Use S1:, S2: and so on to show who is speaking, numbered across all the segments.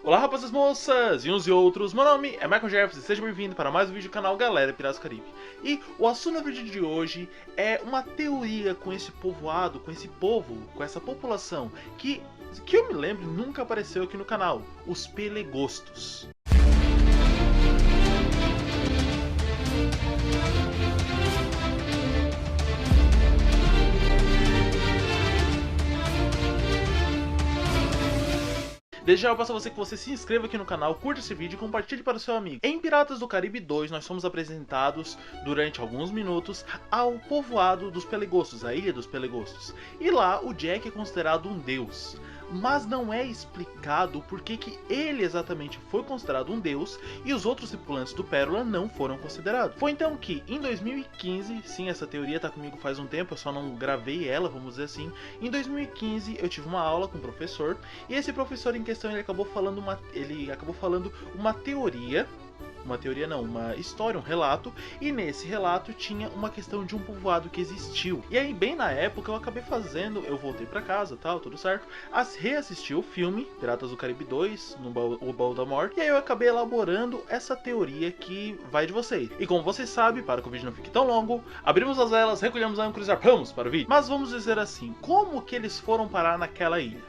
S1: Olá rapazes, moças e uns e outros, meu nome é Michael Jefferson e seja bem-vindo para mais um vídeo do canal Galera Piratas do Caribe. E o assunto do vídeo de hoje é uma teoria com esse povoado, com esse povo, com essa população que eu me lembro nunca apareceu aqui no canal, os Pelegostos. Desde já eu peço a você que você se inscreva aqui no canal, curta esse vídeo e compartilhe para o seu amigo. Em Piratas do Caribe 2, nós fomos apresentados durante alguns minutos ao povoado dos Pelegostos, a Ilha dos Pelegostos. E lá o Jack é considerado um deus. Mas não é explicado por que ele exatamente foi considerado um deus e os outros tripulantes do Pérola não foram considerados. Foi então que, em 2015, sim, essa teoria está comigo faz um tempo, eu só não gravei ela, vamos dizer assim. Em 2015 eu tive uma aula com um professor e esse professor em questão ele acabou falando uma teoria. Uma história, um relato, e nesse relato tinha uma questão de um povoado que existiu. E aí, bem na época, eu voltei pra casa, tal, tudo certo, reassisti o filme Piratas do Caribe 2, O Baú da Morte, e aí eu acabei elaborando essa teoria que vai de vocês. E como vocês sabem, para que o vídeo não fique tão longo, abrimos as velas, recolhemos a âncora e vamos para o vídeo. Mas vamos dizer assim, como que eles foram parar naquela ilha?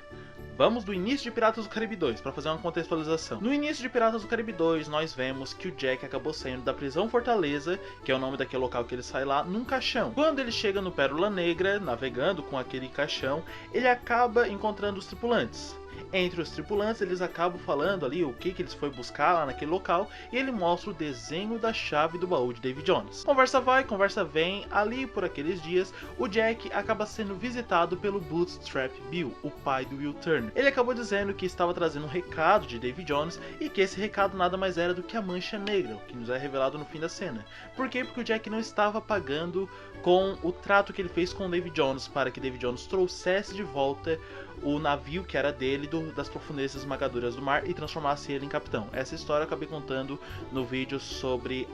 S1: Vamos do início de Piratas do Caribe 2, para fazer uma contextualização. No início de Piratas do Caribe 2, nós vemos que o Jack acabou saindo da prisão Fortaleza, que é o nome daquele local que ele sai lá, num caixão. Quando ele chega no Pérola Negra, navegando com aquele caixão, ele acaba encontrando os tripulantes. Entre os tripulantes, eles acabam falando ali o que eles foram buscar lá naquele local, e ele mostra o desenho da chave do baú de Davy Jones. Conversa vai, conversa vem, ali por aqueles dias, o Jack acaba sendo visitado pelo Bootstrap Bill, o pai do Will Turner. Ele acabou dizendo que estava trazendo um recado de Davy Jones e que esse recado nada mais era do que a Mancha Negra, o que nos é revelado no fim da cena. Por quê? Porque o Jack não estava pagando com o trato que ele fez com Davy Jones para que Davy Jones trouxesse de volta o navio que era dele das profundezas esmagadoras do mar e transformasse ele em capitão. Essa história eu acabei contando no vídeo sobre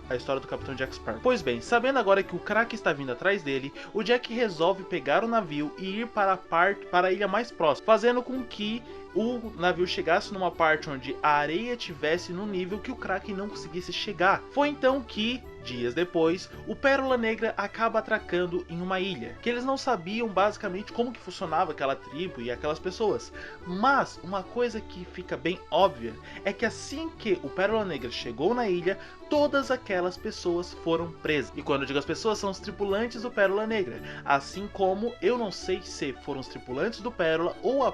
S1: a história do capitão Jack Sparrow. Pois bem, sabendo agora que o Crack está vindo atrás dele, o Jack resolve pegar o navio e ir para a ilha mais próxima, fazendo com que o navio chegasse numa parte onde a areia tivesse no nível que o Kraken não conseguisse chegar. Foi então que, dias depois, o Pérola Negra acaba atracando em uma ilha, que eles não sabiam basicamente como que funcionava aquela tribo e aquelas pessoas. Mas uma coisa que fica bem óbvia é que assim que o Pérola Negra chegou na ilha, todas aquelas pessoas foram presas. E quando eu digo as pessoas, são os tripulantes do Pérola Negra. Assim como eu não sei se foram os tripulantes do Pérola ou o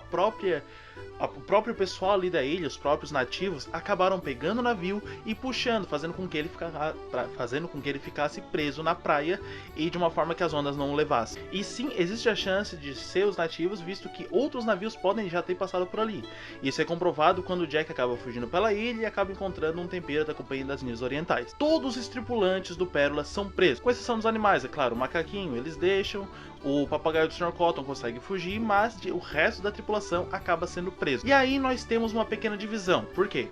S1: próprio pessoal ali da ilha, os próprios nativos, acabaram pegando o navio e puxando, fazendo com que ele ficasse preso na praia e de uma forma que as ondas não o levassem. E sim, existe a chance de ser os nativos, visto que outros navios podem já ter passado por ali. Isso é comprovado quando o Jack acaba fugindo pela ilha e acaba encontrando um tempero da Companhia das Ilhas Orientais. Todos os tripulantes do Pérola são presos, com exceção dos animais, é claro, o macaquinho eles deixam, o papagaio do Sr. Cotton consegue fugir, mas o resto da tripulação acaba sendo preso. E aí nós temos uma pequena divisão. Por quê?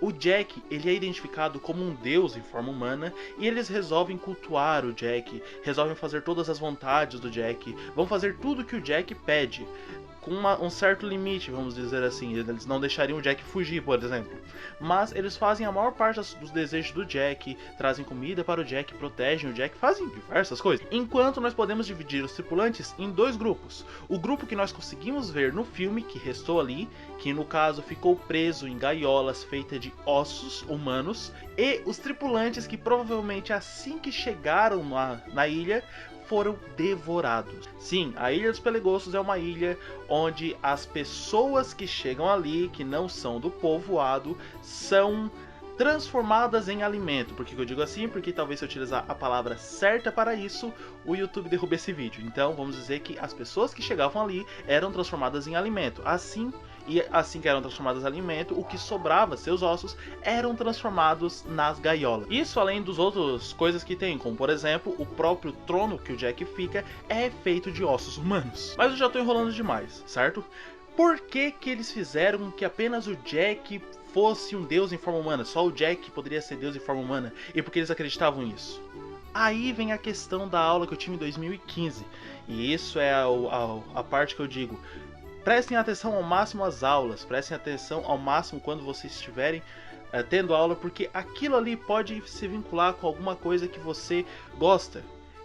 S1: O Jack, ele é identificado como um deus em forma humana e eles resolvem cultuar o Jack, resolvem fazer todas as vontades do Jack, vão fazer tudo que o Jack pede, com um certo limite, vamos dizer assim. Eles não deixariam o Jack fugir, por exemplo. Mas eles fazem a maior parte dos desejos do Jack, trazem comida para o Jack, protegem o Jack, fazem diversas coisas. Enquanto nós podemos dividir os tripulantes em dois grupos. O grupo que nós conseguimos ver no filme, que restou ali, que no caso ficou preso em gaiolas feitas de ossos humanos, e os tripulantes que provavelmente assim que chegaram na ilha, foram devorados. Sim, a Ilha dos Pelegostos é uma ilha onde as pessoas que chegam ali, que não são do povoado, são transformadas em alimento. Por que eu digo assim? Porque talvez se eu utilizar a palavra certa para isso, o YouTube derruba esse vídeo. Então vamos dizer que as pessoas que chegavam ali eram transformadas em alimento. Assim que eram transformadas em alimento, o que sobrava, seus ossos, eram transformados nas gaiolas. Isso além dos outros coisas que tem, como por exemplo, o próprio trono que o Jack fica é feito de ossos humanos. Mas eu já tô enrolando demais, certo? Por que eles fizeram com que apenas o Jack fosse um deus em forma humana? Só o Jack poderia ser deus em forma humana? E por que eles acreditavam nisso? Aí vem a questão da aula que eu tive em 2015. E isso é a parte que eu digo. prestem atenção ao máximo às aulas, prestem atenção ao máximo quando vocês estiverem tendo aula, porque aquilo ali pode se vincular com alguma coisa que você gosta.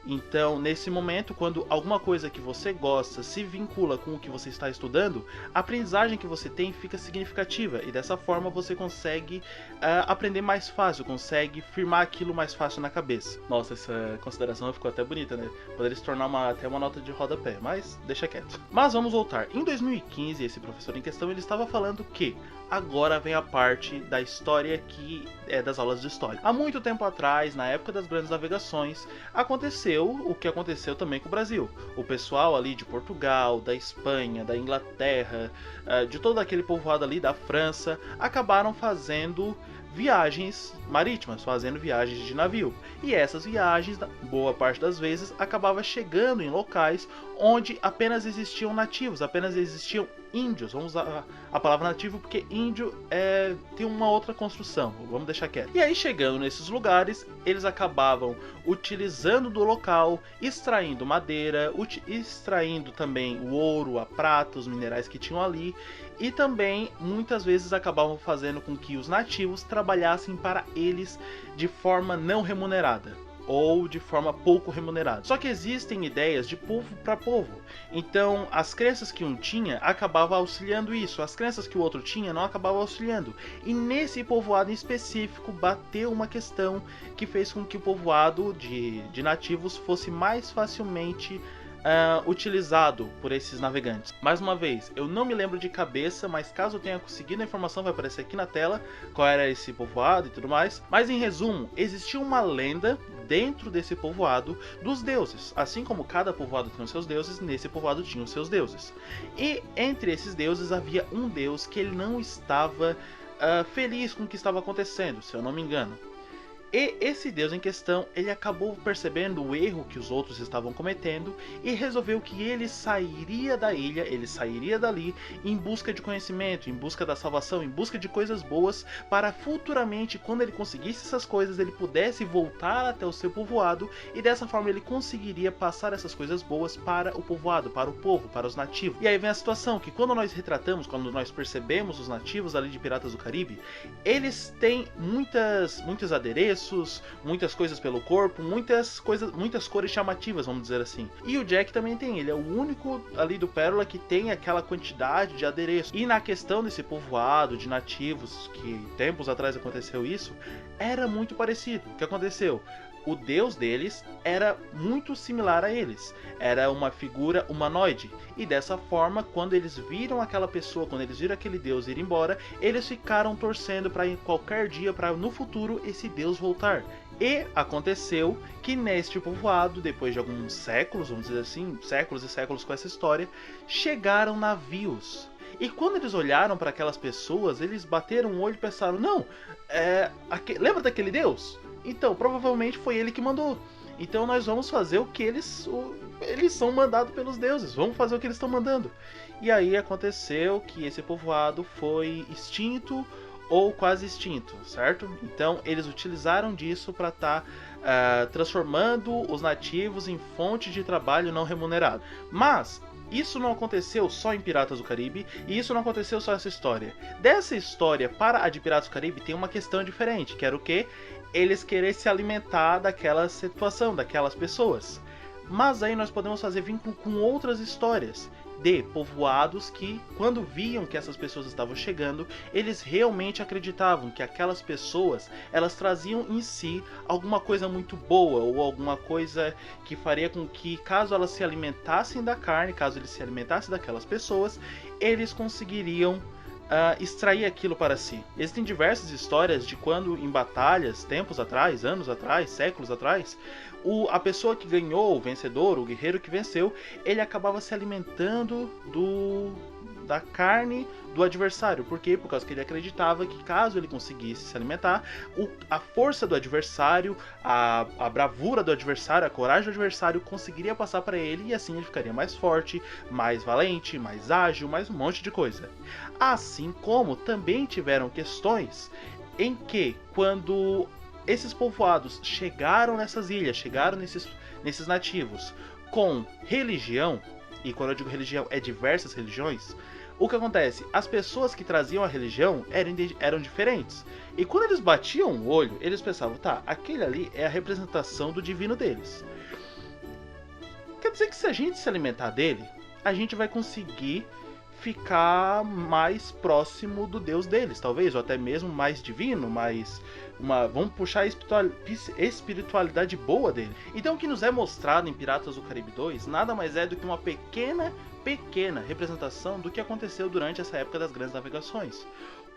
S1: Então, nesse momento, quando alguma coisa que você gosta se vincula com o que você está estudando, a aprendizagem que você tem fica significativa e dessa forma você consegue aprender mais fácil, consegue firmar aquilo mais fácil na cabeça. Nossa, essa consideração ficou até bonita, né? Poderia se tornar até uma nota de rodapé, mas deixa quieto. Mas vamos voltar. Em 2015, esse professor em questão, ele estava falando que agora vem a parte da história que é das aulas de história. Há muito tempo atrás, na época das grandes navegações, aconteceu o que aconteceu também com o Brasil. O pessoal ali de Portugal, da Espanha, da Inglaterra, de todo aquele povoado ali da França, acabaram fazendo viagens marítimas, fazendo viagens de navio. E essas viagens, boa parte das vezes, acabava chegando em locais onde apenas existiam nativos, apenas existiam índios. Vamos usar a palavra nativo porque índio tem uma outra construção, vamos deixar quieto. E aí, chegando nesses lugares, eles acabavam utilizando do local, extraindo madeira, extraindo também o ouro, a prata, os minerais que tinham ali, e também muitas vezes acabavam fazendo com que os nativos trabalhassem para eles de forma não remunerada ou de forma pouco remunerada. Só que existem ideias de povo para povo. Então, as crenças que um tinha acabavam auxiliando isso, as crenças que o outro tinha não acabavam auxiliando. E nesse povoado em específico bateu uma questão que fez com que o povoado de nativos fosse mais facilmente utilizado por esses navegantes. Mais uma vez, eu não me lembro de cabeça, mas caso eu tenha conseguido a informação, vai aparecer aqui na tela qual era esse povoado e tudo mais. Mas em resumo, existia uma lenda dentro desse povoado dos deuses. Assim como cada povoado tinha os seus deuses, nesse povoado tinha os seus deuses. E entre esses deuses havia um deus que ele não estava feliz com o que estava acontecendo, se eu não me engano. E esse deus em questão, ele acabou percebendo o erro que os outros estavam cometendo e resolveu que ele sairia da ilha, ele sairia dali em busca de conhecimento, em busca da salvação, em busca de coisas boas, para futuramente, quando ele conseguisse essas coisas, ele pudesse voltar até o seu povoado e dessa forma ele conseguiria passar essas coisas boas para o povoado, para o povo, para os nativos. E aí vem a situação que quando nós retratamos, quando nós percebemos os nativos ali de Piratas do Caribe, eles têm muitos adereços, muitas coisas pelo corpo, muitas cores chamativas, vamos dizer assim. E o Jack também tem, ele é o único ali do Pérola que tem aquela quantidade de adereço. E na questão desse povoado de nativos, que tempos atrás aconteceu isso, era muito parecido. O que aconteceu? O deus deles era muito similar a eles, era uma figura humanoide, e dessa forma, quando eles viram aquela pessoa, quando eles viram aquele deus ir embora, eles ficaram torcendo para em qualquer dia, para no futuro esse deus voltar. E aconteceu que neste povoado, depois de alguns séculos, vamos dizer assim, séculos e séculos com essa história, chegaram navios. E quando eles olharam para aquelas pessoas, eles bateram o olho e pensaram, não, lembra daquele deus? Então, provavelmente foi ele que mandou. Então nós vamos fazer o que eles são mandados pelos deuses. Vamos fazer o que eles estão mandando. E aí aconteceu que esse povoado foi extinto ou quase extinto, certo? Então eles utilizaram disso para estar transformando os nativos em fonte de trabalho não remunerado. Mas isso não aconteceu só em Piratas do Caribe, e isso não aconteceu só essa história. Dessa história para a de Piratas do Caribe tem uma questão diferente, que era o quê? Eles querer se alimentar daquela situação, daquelas pessoas. Mas aí nós podemos fazer vínculo com outras histórias de povoados que, quando viam que essas pessoas estavam chegando, eles realmente acreditavam que aquelas pessoas, elas traziam em si alguma coisa muito boa, ou alguma coisa que faria com que, caso elas se alimentassem da carne, caso eles se alimentassem daquelas pessoas, eles conseguiriam extrair aquilo para si. Existem diversas histórias de quando em batalhas, tempos atrás, anos atrás, séculos atrás, a pessoa que ganhou, o vencedor, o guerreiro que venceu, ele acabava se alimentando da carne do adversário. Por quê? Por causa que ele acreditava que caso ele conseguisse se alimentar, a força do adversário, a bravura do adversário, a coragem do adversário conseguiria passar para ele, e assim ele ficaria mais forte, mais valente, mais ágil, mais um monte de coisa. Assim como também tiveram questões em que, quando esses povoados chegaram nessas ilhas, chegaram nesses nativos com religião, e quando eu digo religião, é diversas religiões, o que acontece? As pessoas que traziam a religião eram diferentes. E quando eles batiam o olho, eles pensavam, tá, aquele ali é a representação do divino deles. Quer dizer que se a gente se alimentar dele, a gente vai conseguir ficar mais próximo do Deus deles, talvez, ou até mesmo mais divino, vamos puxar a espiritualidade boa dele. Então o que nos é mostrado em Piratas do Caribe 2 nada mais é do que uma pequena representação do que aconteceu durante essa época das grandes navegações,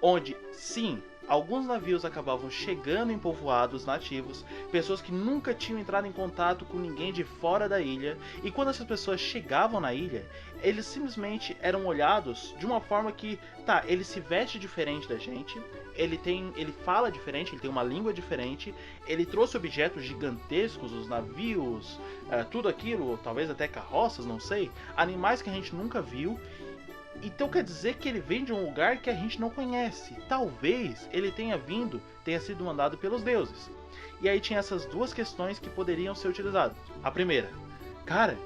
S1: onde sim, alguns navios acabavam chegando em povoados nativos, pessoas que nunca tinham entrado em contato com ninguém de fora da ilha, e quando essas pessoas chegavam na ilha, eles simplesmente eram olhados de uma forma que, tá, ele se veste diferente da gente, ele fala diferente, ele tem uma língua diferente, ele trouxe objetos gigantescos, os navios, tudo aquilo, talvez até carroças, não sei, animais que a gente nunca viu. Então quer dizer que ele vem de um lugar que a gente não conhece. Talvez ele tenha sido mandado pelos deuses. E aí tinha essas duas questões que poderiam ser utilizadas. A primeira, cara,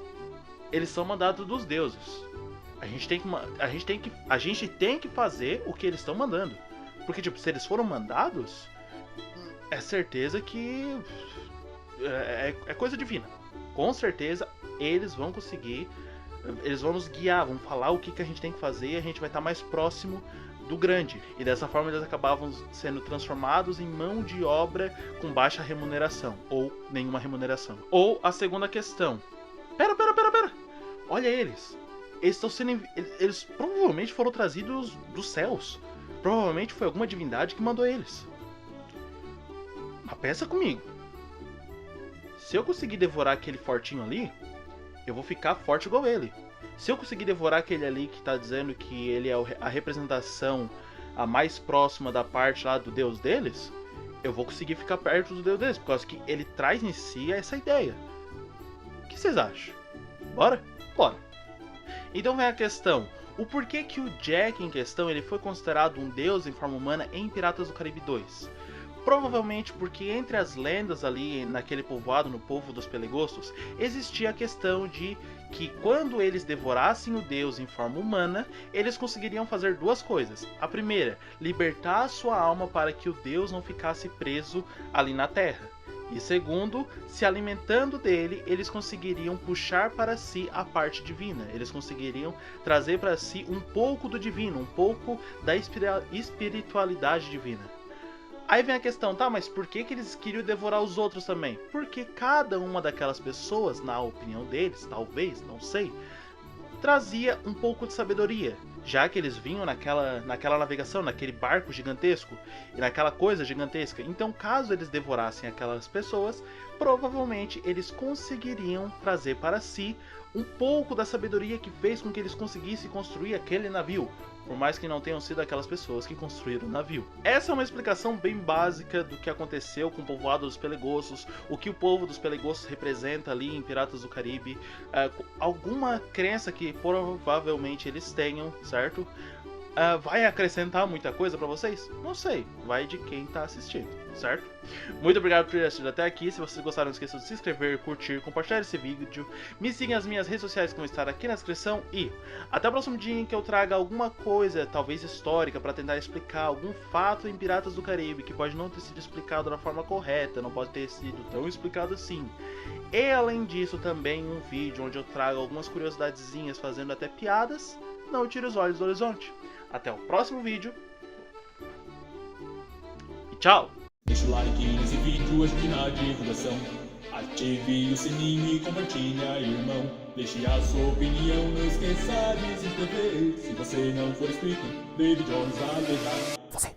S1: eles são mandados dos deuses. A gente tem que fazer o que eles estão mandando. Porque, tipo, se eles foram mandados, é certeza que é coisa divina. Com certeza eles vão conseguir. Eles vão nos guiar, vão falar o que a gente tem que fazer e a gente vai estar mais próximo do grande. E dessa forma eles acabavam sendo transformados em mão de obra com baixa remuneração, ou nenhuma remuneração. Ou a segunda questão. Pera. Olha eles. Eles provavelmente foram trazidos dos céus. Provavelmente foi alguma divindade que mandou eles. Mas pensa comigo. Se eu conseguir devorar aquele fortinho ali, eu vou ficar forte igual ele. Se eu conseguir devorar aquele ali que tá dizendo que ele é a representação a mais próxima da parte lá do deus deles, eu vou conseguir ficar perto do deus deles, por causa que ele traz em si essa ideia. O que vocês acham? Bora? Bora. Então vem a questão. O porquê que o Jack em questão ele foi considerado um deus em forma humana em Piratas do Caribe 2? Provavelmente porque entre as lendas ali naquele povoado, no povo dos Pelegostos, existia a questão de que quando eles devorassem o deus em forma humana, eles conseguiriam fazer duas coisas. A primeira, libertar a sua alma para que o deus não ficasse preso ali na terra. E segundo, se alimentando dele, eles conseguiriam puxar para si a parte divina. Eles conseguiriam trazer para si um pouco do divino, um pouco da espiritualidade divina. Aí vem a questão, tá, mas por que eles queriam devorar os outros também? Porque cada uma daquelas pessoas, na opinião deles, talvez, não sei, trazia um pouco de sabedoria. Já que eles vinham naquela navegação, naquele barco gigantesco e naquela coisa gigantesca. Então, caso eles devorassem aquelas pessoas, provavelmente eles conseguiriam trazer para si um pouco da sabedoria que fez com que eles conseguissem construir aquele navio. Por mais que não tenham sido aquelas pessoas que construíram o navio. Essa é uma explicação bem básica do que aconteceu com o povoado dos Pelegostos, o que o povo dos Pelegostos representa ali em Piratas do Caribe, alguma crença que provavelmente eles tenham, certo? Vai acrescentar muita coisa pra vocês? Não sei, vai de quem tá assistindo, certo? Muito obrigado por ter assistido até aqui. Se vocês gostaram, não esqueçam de se inscrever, curtir, compartilhar esse vídeo. Me sigam nas minhas redes sociais que vão estar aqui na descrição. E até o próximo dia em que eu traga alguma coisa, talvez histórica, para tentar explicar algum fato em Piratas do Caribe que pode não ter sido explicado da forma correta, não pode ter sido tão explicado assim. E além disso, também um vídeo onde eu trago algumas curiosidadezinhas fazendo até piadas. Não tire os olhos do horizonte. Até o próximo vídeo. E tchau!
S2: Deixa o like nesse vídeo, ajude na divulgação. Ative o sininho e compartilha, irmão. Deixe a sua opinião, não esqueça de se inscrever. Se você não for inscrito, David Jones vai beijar você.